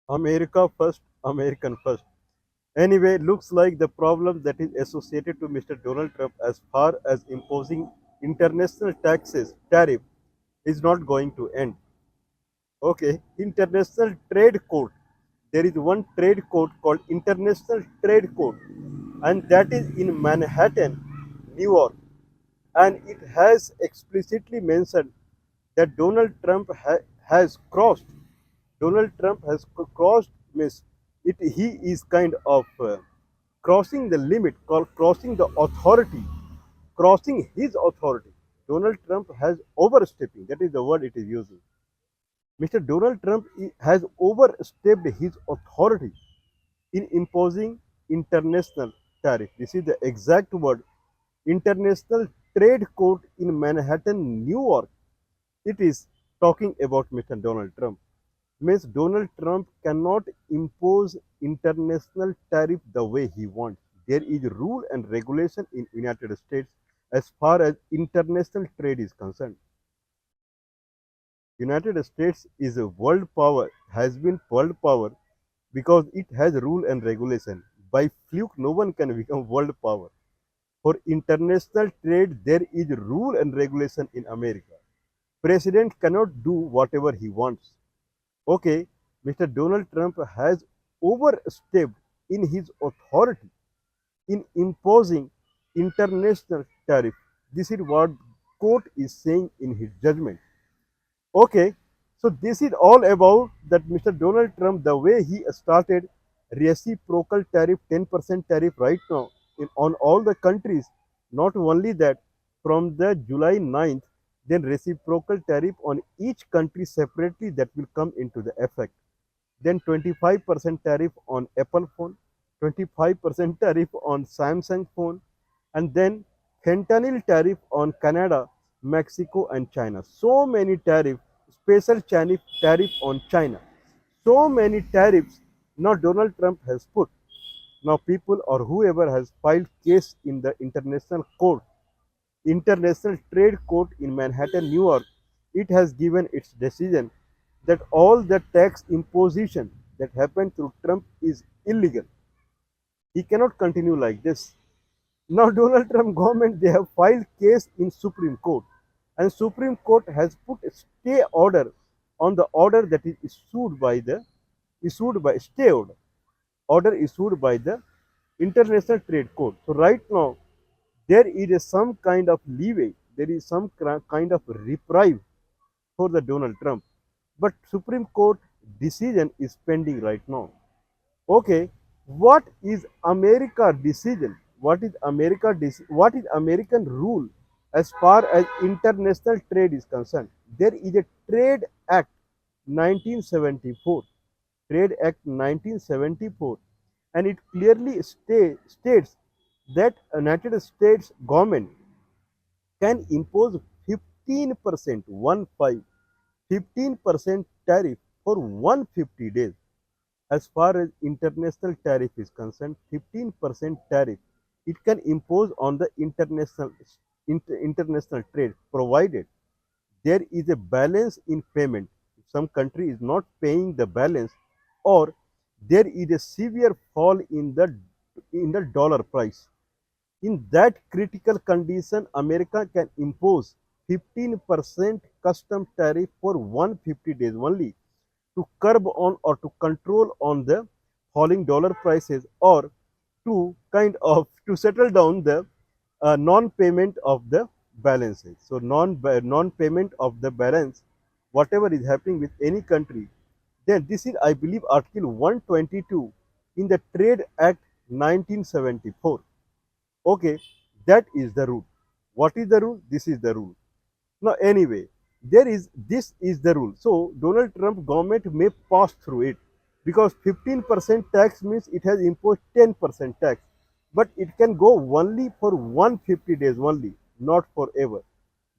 America first, American first. Anyway, looks like the problem that is associated to Mr. Donald Trump as far as imposing international taxes, tariff, is not going to end. Okay, International Trade Court. There is one trade court called International Trade Court, and that is in Manhattan, New York. And it has explicitly mentioned that has crossed. Donald Trump has crossed, means he is kind of crossing the limit, called crossing the authority, crossing his authority. Donald Trump has overstepping. That is the word it is using. Mr. Donald Trump has overstepped his authority in imposing international tariff. This is the exact word. International Trade Court in Manhattan, New York. It is talking about Mr. Donald Trump. Means Donald Trump cannot impose international tariff the way he wants. There is rule and regulation in United States as far as international trade is concerned. United States is a world power, has been world power because it has rule and regulation. By fluke, no one can become world power. For international trade, there is rule and regulation in America. President cannot do whatever he wants. Okay, Mr. Donald Trump has overstepped in his authority in imposing international tariff. This is what court is saying in his judgment. Okay, so this is all about that Mr. Donald Trump, the way he started reciprocal tariff, 10% tariff right now on all the countries. Not only that, from the July 9th, then reciprocal tariff on each country separately that will come into the effect. Then 25% tariff on Apple phone, 25% tariff on Samsung phone, and then fentanyl tariff on Canada, Mexico, and China. So many tariffs, special tariff on China. So many tariffs now Donald Trump has put. Now people or whoever has filed case in the international court, International Trade Court in Manhattan, New York, it has given its decision that all the tax imposition that happened through Trump is illegal. He cannot continue like this. Now Donald Trump government, they have filed case in Supreme Court, and Supreme Court has put a stay order on the order that is issued by stay order issued by the International Trade Court. So right now there is some kind of leeway, there is some kind of reprieve for the Donald Trump, but Supreme Court decision is pending right now. Okay, what is America decision? What is American rule as far as international trade is concerned? There is a Trade Act 1974. Trade Act 1974, and it clearly states that United States government can impose 15%, 15% tariff for 150 days. As far as international tariff is concerned, 15% tariff it can impose on the international trade, provided there is a balance in payment. If some country is not paying the balance, or there is a severe fall in the dollar price, in that critical condition, America can impose 15% custom tariff for 150 days only, to curb on or to control on the falling dollar prices, or to kind of to settle down the non-payment of the balances. So non-payment of the balance, whatever is happening with any country, then this is, I believe, Article 122 in the Trade Act 1974. Okay, that is the rule. What is the rule? This is the rule. Now, anyway, this is the rule. So Donald Trump government may pass through it, because 15% tax means it has imposed 10% tax, but it can go only for 150 days only, not forever.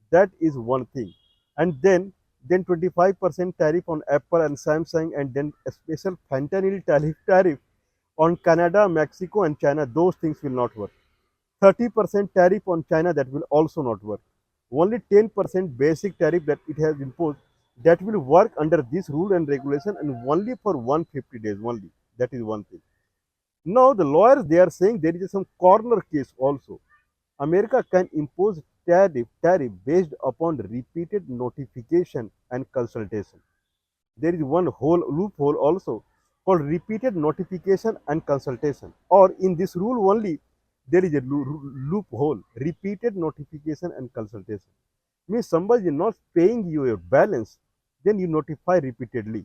That is one thing. And then 25% tariff on Apple and Samsung, and then a special fentanyl tariff on Canada, Mexico, and China. Those things will not work. 30% tariff on China, that will also not work. Only 10% basic tariff that it has imposed that will work under this rule and regulation and only for 150 days only. That is one thing. Now the lawyers they are saying there is some corner case also. America can impose tariff based upon repeated notification and consultation. There is one whole loophole also called repeated notification and consultation. Or in this rule only, there is a loophole repeated notification and consultation. Means somebody is not paying you your balance, then you notify repeatedly,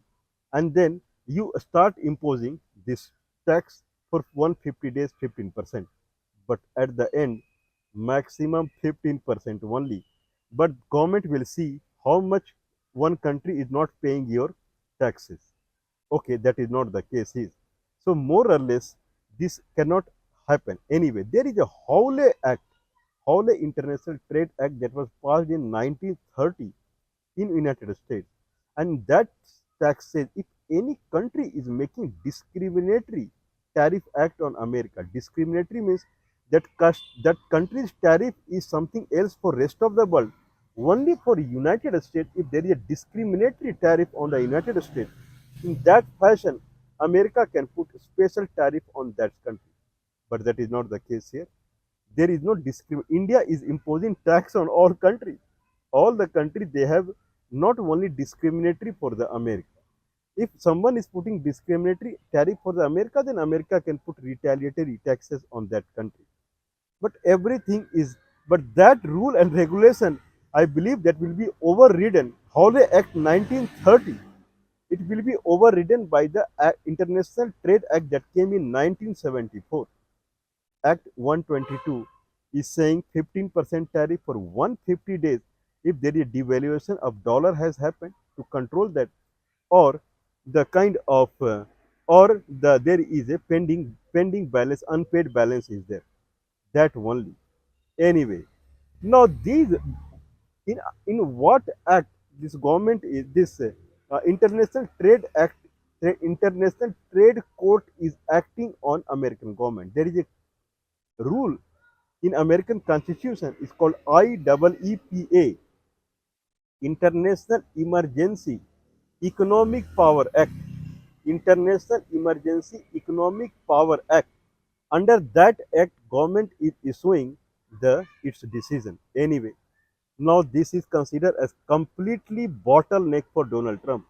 and then you start imposing this tax for 150 days 15%. But at the end, maximum 15% only. But government will see how much one country is not paying your taxes. Okay, that is not the case is. So more or less, this cannot happen. Anyway, there is a Howley International Trade Act that was passed in 1930 in United States, and that tax says if any country is making discriminatory tariff act on America, discriminatory means that country's tariff is something else for rest of the world. Only for United States, if there is a discriminatory tariff on the United States, in that fashion, America can put special tariff on that country. But that is not the case here. There is no discrimination. India is imposing tax on all countries. All the countries they have not only discriminatory for the America. If someone is putting discriminatory tariff for the America, then America can put retaliatory taxes on that country. But everything is, but that rule and regulation, I believe that will be overridden. Howley Act 1930, it will be overridden by the International Trade Act that came in 1974. Act 122 is saying 15% tariff for 150 days if there is a devaluation of dollar has happened to control that, or the kind of or there is a pending balance, unpaid balance is there, that only. Anyway, now these in what act this government is this international trade act, international trade court is acting on American government. There is a rule in American Constitution is called IEEPA, International Emergency Economic Power Act. International Emergency Economic Power Act. Under that act, government is issuing the its decision. Anyway, now this is considered as completely bottleneck for Donald Trump.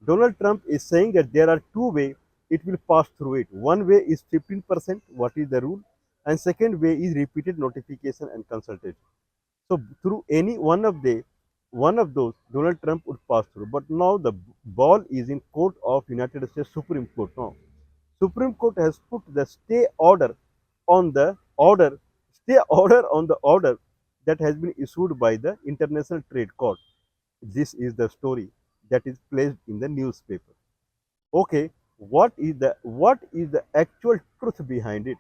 Donald Trump is saying that there are two ways it will pass through it. One way is 15%, what is the rule, and second way is repeated notification and consultation. So through any one of those, Donald Trump would pass through. But now the ball is in court of United States Supreme Court now. Supreme Court has put the on the stay order on the order that has been issued by the International Trade Court. This is the story that is placed in the newspaper. Okay, what is the actual truth behind it?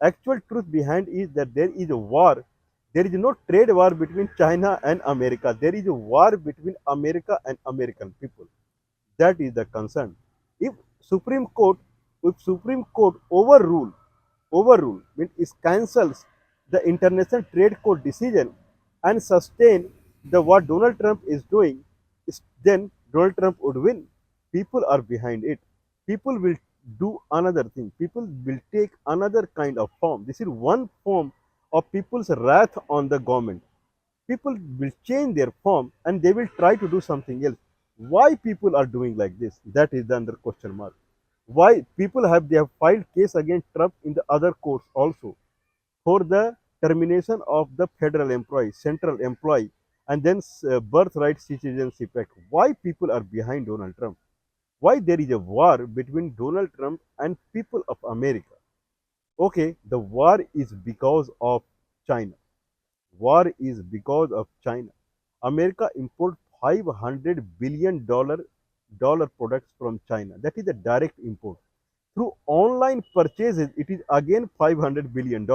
Actual truth behind is that there is a war. There is no trade war between China and America. There is a war between America and American people. That is the concern. If Supreme Court, if Supreme Court overrule means it cancels the International Trade Court decision and sustain the what Donald Trump is doing, then Donald Trump would win. People are behind it. People will do another thing. People will take another kind of form. This is one form of people's wrath on the government. People will change their form and they will try to do something else. Why people are doing like this? That is the under question mark. Why people they have filed case against Trump in the other courts also for the termination of the federal employee, central employee, and then birthright citizenship act. Why people are behind Donald Trump? Why there is a war between Donald Trump and people of America? Okay, the war is because of China. War is because of China. America import $500 billion products from China. That is a direct import. Through online purchases, it is again $500 billion.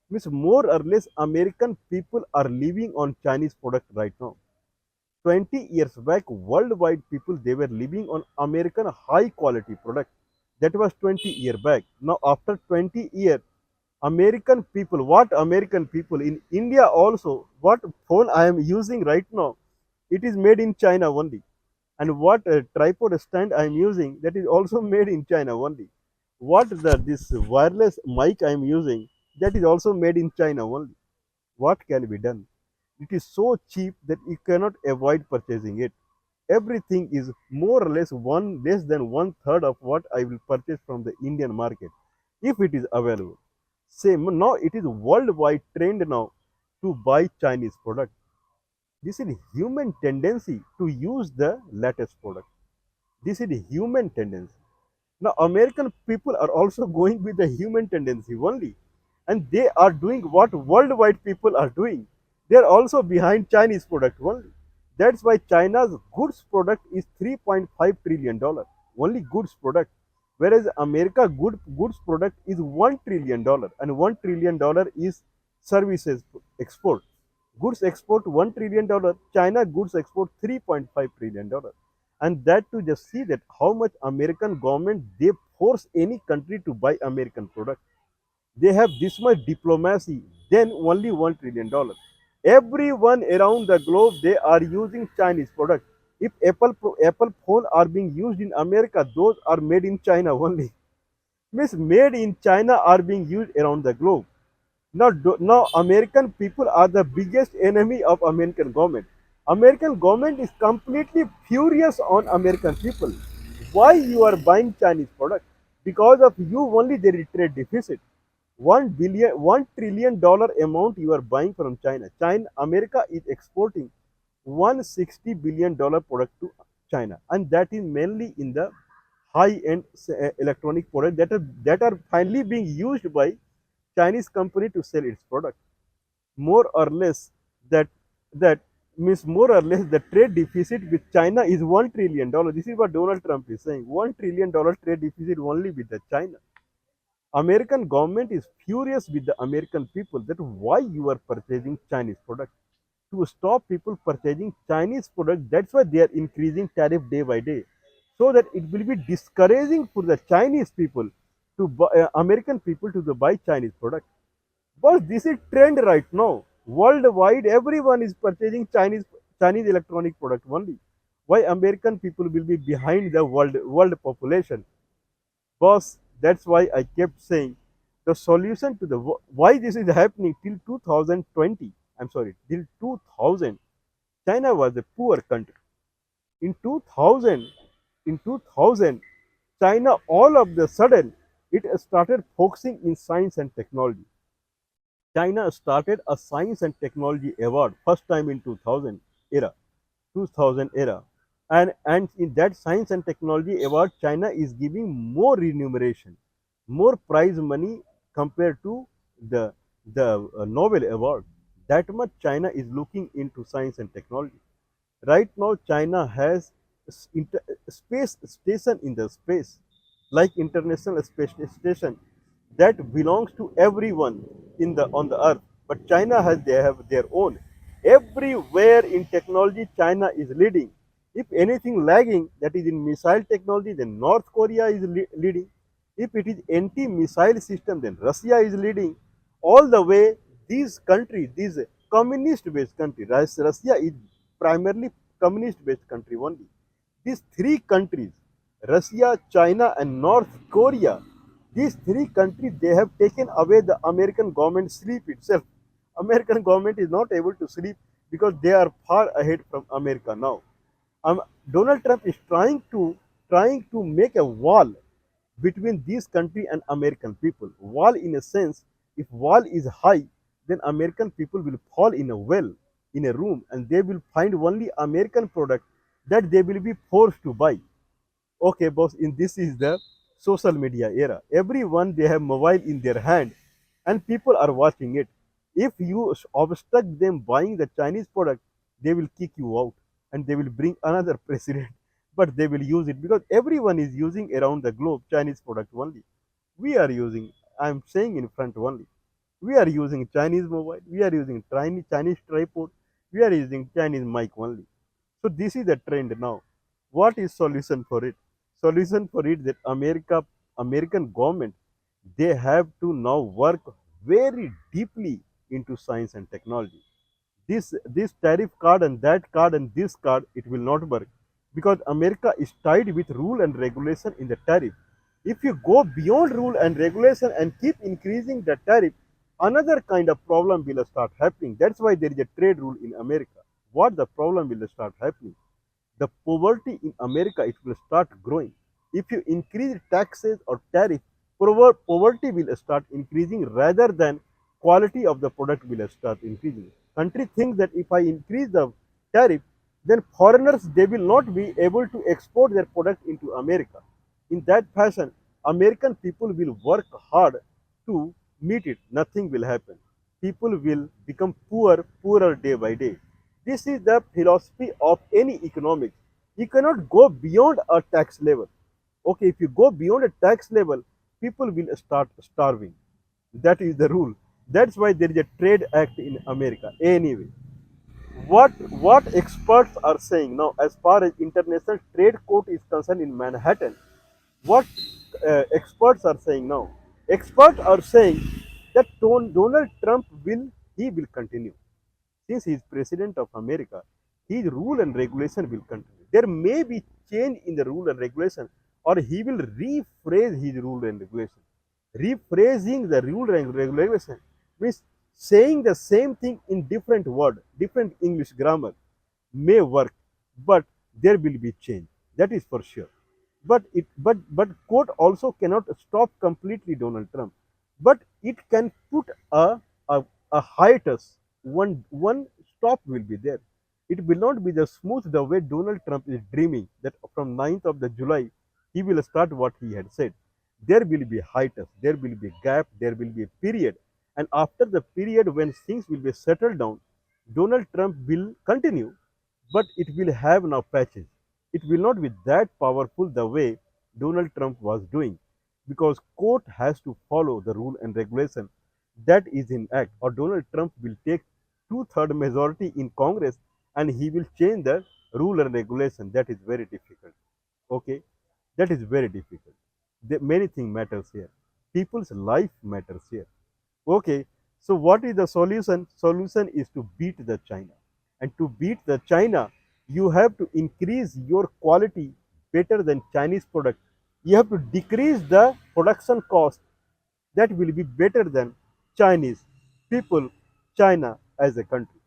Means more or less American people are living on Chinese product right now. 20 years back, worldwide people they were living on American high quality product. That was 20 years back. Now after 20 years, American people, what American people in India also, what phone I am using right now, it is made in China only. And what tripod stand I'm using, that is also made in China only. What this wireless mic I'm using, that is also made in China only. What can be done? It is so cheap that you cannot avoid purchasing it. Everything is more or less less than one third of what I will purchase from the Indian market if it is available. Same now, it is worldwide trend now to buy Chinese product. This is human tendency to use the latest product. This is human tendency. Now, American people are also going with the human tendency only, and they are doing what worldwide people are doing. They are also behind Chinese product only. That's why China's goods product is $3.5 trillion, only goods product, whereas America goods product is $1 trillion, and $1 trillion is services export. Goods export $1 trillion, China goods export $3.5 trillion. And that to just see that how much American government they force any country to buy American product. They have this much diplomacy, then only $1 trillion. Everyone around the globe they are using Chinese product. If Apple phone are being used in America, those are made in China only. Means made in China are being used around the globe. Now American people are the biggest enemy of American government. American government is completely furious on American people. Why you are buying Chinese product? Because of you only there is trade deficit. $1 trillion amount you are buying from China. America is exporting $160 billion product to China, and that is mainly in the high-end electronic product that are finally being used by Chinese company to sell its product. More or less, that that means more or less the trade deficit with China is $1 trillion. This is what Donald Trump is saying. $1 trillion trade deficit only with the China. American government is furious with the American people that why you are purchasing Chinese product. To stop people purchasing Chinese product, that's why they are increasing tariff day by day, so that it will be discouraging for the Chinese people to buy, American people to buy Chinese product. But this is trend right now. Worldwide, everyone is purchasing Chinese electronic product only. Why American people will be behind the world population? Boss, that's why I kept saying the solution to the why this is happening till 2020. I'm sorry, till 2000, China was a poor country. In 2000, China all of the sudden it started focusing in science and technology. China started a science and technology award first time in era, 2000 era, and in that science and technology award, China is giving more remuneration, more prize money compared to the Nobel award. That much China is looking into science and technology. Right now, China has space station in the space, like International Space Station, that belongs to everyone in the on the earth. But China has they have their own. Everywhere in technology, China is leading. If anything lagging, that is in missile technology, then North Korea is leading. If it is anti-missile system, then Russia is leading. All the way, these countries, these communist-based countries, Russia is primarily communist-based country only. These three countries, Russia, China, and North Korea, these three countries, they have taken away the American government sleep itself. American government is not able to sleep because they are far ahead from America now. Um, Donald Trump is trying to make a wall between this country and American people. Wall in a sense, if wall is high, then American people will fall in a well, in a room, and they will find only American product that they will be forced to buy. Okay, boss, in this is the social media era. Everyone they have mobile in their hand and people are watching it. If you obstruct them buying the Chinese product, they will kick you out and they will bring another president. But they will use it because everyone is using around the globe Chinese product only. We are using, I'm saying in front only. We are using Chinese mobile, we are using Chinese tripod, we are using Chinese mic only. So this is the trend now. What is solution for it? Solution for it that American government, they have to now work very deeply into science and technology. This tariff card and that card and this card, it will not work. because America is tied with rule and regulation in the tariff. If you go beyond rule and regulation and keep increasing the tariff, another kind of problem will start happening. That's why there is a trade rule in America. What the problem will start happening? The poverty in America, it will start growing. If you increase taxes or tariff, poverty will start increasing rather than quality of the product will start increasing. Country thinks that if I increase the tariff, then foreigners they will not be able to export their product into America. In that fashion, American people will work hard to meet it. Nothing will happen. People will become poorer day by day. This is the philosophy of any economics. You cannot go beyond a tax level. Okay, if you go beyond a tax level, people will start starving. That is the rule. That's why there is a trade act in America. Anyway, what experts are saying now, as far as international trade court is concerned in Manhattan, what experts are saying now? Experts are saying that Donald Trump will continue. Since he is president of America, his rule and regulation will continue. There may be change in the rule and regulation, or he will rephrase his rule and regulation. Rephrasing the rule and regulation means saying the same thing in different word, different English grammar may work, but there will be change. That is for sure. But court also cannot stop completely Donald Trump, but it can put a hiatus. One stop will be there. It will not be the smooth the way Donald Trump is dreaming that from 9th of the July he will start what he had said. There will be hiatus, there will be gap, there will be a period, and after the period when things will be settled down, Donald Trump will continue, but it will have now patches. It will not be that powerful the way Donald Trump was doing, because court has to follow the rule and regulation that is in act, or Donald Trump will take two-third majority in Congress and he will change the rule and regulation. That is very difficult. Okay, that is very difficult. Many things matters here. People's life matters here. Okay, so what is the solution? Solution is to beat the China. And to beat the China, you have to increase your quality better than Chinese product. You have to decrease the production cost that will be better than Chinese people, China as a country.